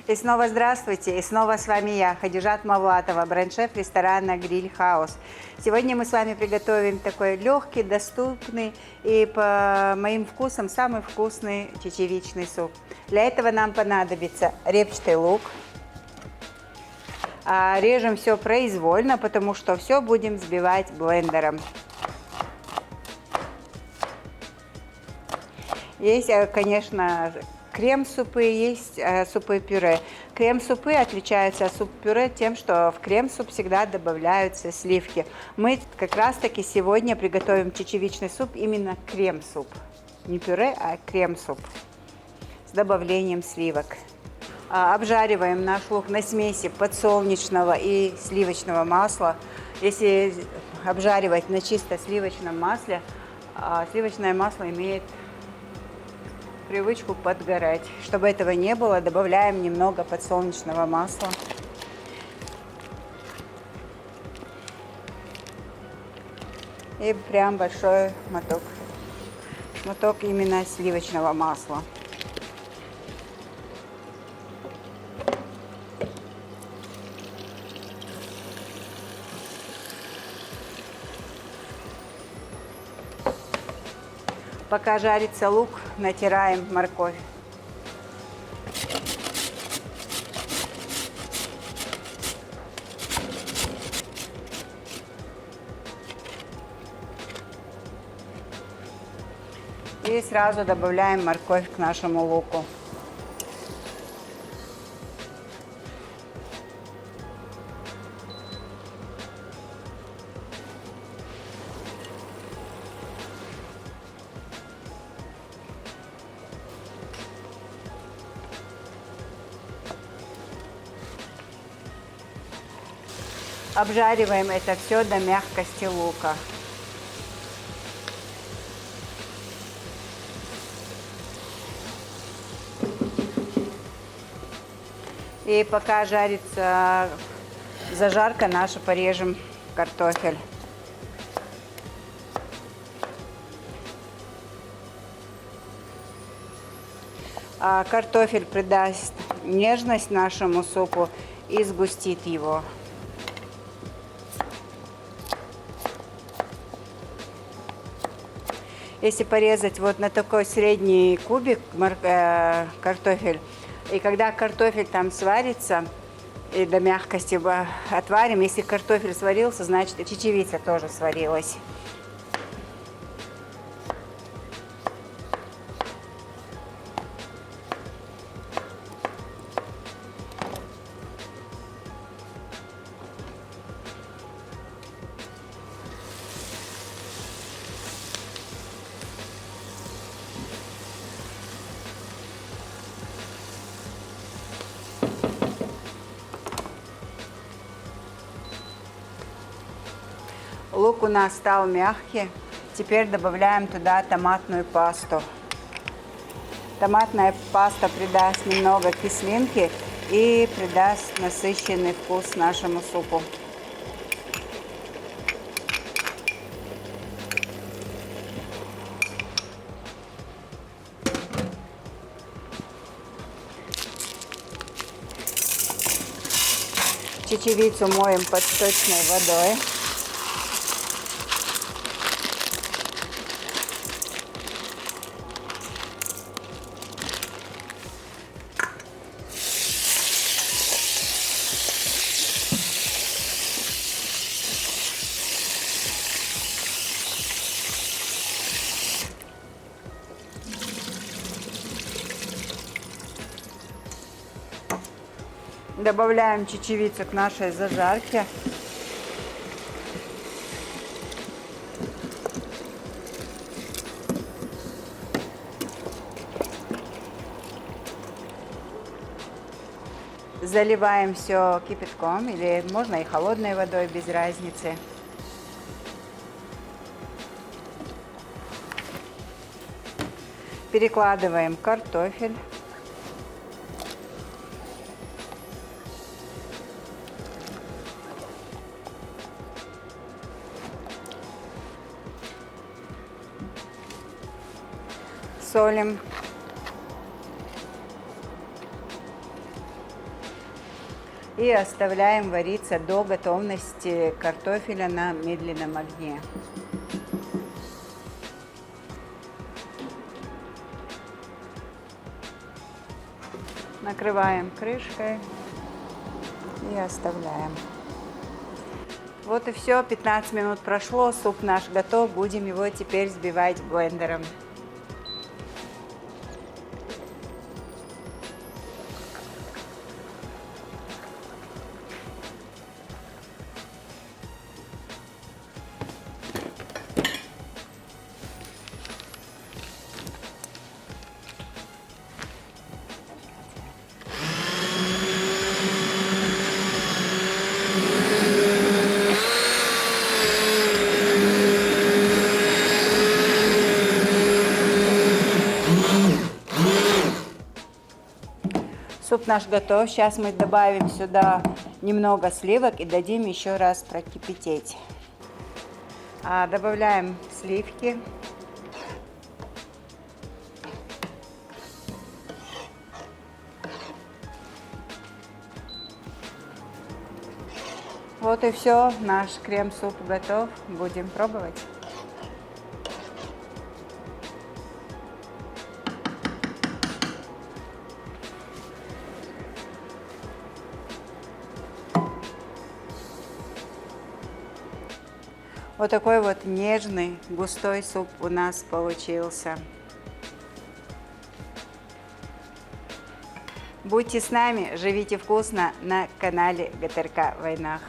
И снова здравствуйте, и снова с вами я, Хадижат Мавлатова, бренд-шеф ресторана «Гриль Хаус». Сегодня мы с вами приготовим такой легкий, доступный и по моим вкусам самый вкусный чечевичный суп. Для этого нам понадобится репчатый лук. Режем все произвольно, потому что все будем взбивать блендером. Есть, конечно, крем-супы, есть супы-пюре. Крем-супы отличаются от суп-пюре тем, что в крем-суп всегда добавляются сливки. Мы как раз-таки сегодня приготовим чечевичный суп, именно крем-суп. Не пюре, а крем-суп с добавлением сливок. Обжариваем наш лук на смеси подсолнечного и сливочного масла. Если обжаривать на чисто сливочном масле, сливочное масло имеет привычку подгорать. Чтобы этого не было, добавляем немного подсолнечного масла. И прям большой моток. Моток именно сливочного масла. Пока жарится лук, натираем морковь. И сразу добавляем морковь к нашему луку. Обжариваем это все до мягкости лука. И пока жарится зажарка наша, порежем картофель. Картофель придаст нежность нашему супу и сгустит его. Если порезать вот на такой средний кубик картофель, и когда картофель там сварится, и до мягкости отварим, если картофель сварился, значит и чечевица тоже сварилась. Лук у нас стал мягкий. Теперь добавляем туда томатную пасту. Томатная паста придаст немного кислинки и придаст насыщенный вкус нашему супу. Чечевицу моем под сточной водой. Добавляем чечевицу к нашей зажарке. Заливаем все кипятком, или можно и холодной водой, без разницы. Перекладываем картофель. Солим. И оставляем вариться до готовности картофеля на медленном огне. Накрываем крышкой и оставляем. Вот и все, 15 минут прошло, суп наш готов, будем его теперь взбивать блендером. Суп наш готов. Сейчас мы добавим сюда немного сливок и дадим еще раз прокипятить. Добавляем сливки. Вот и все, наш крем-суп готов. Будем пробовать. Вот такой вот нежный, густой суп у нас получился. Будьте с нами, живите вкусно на канале ГТРК Войнах.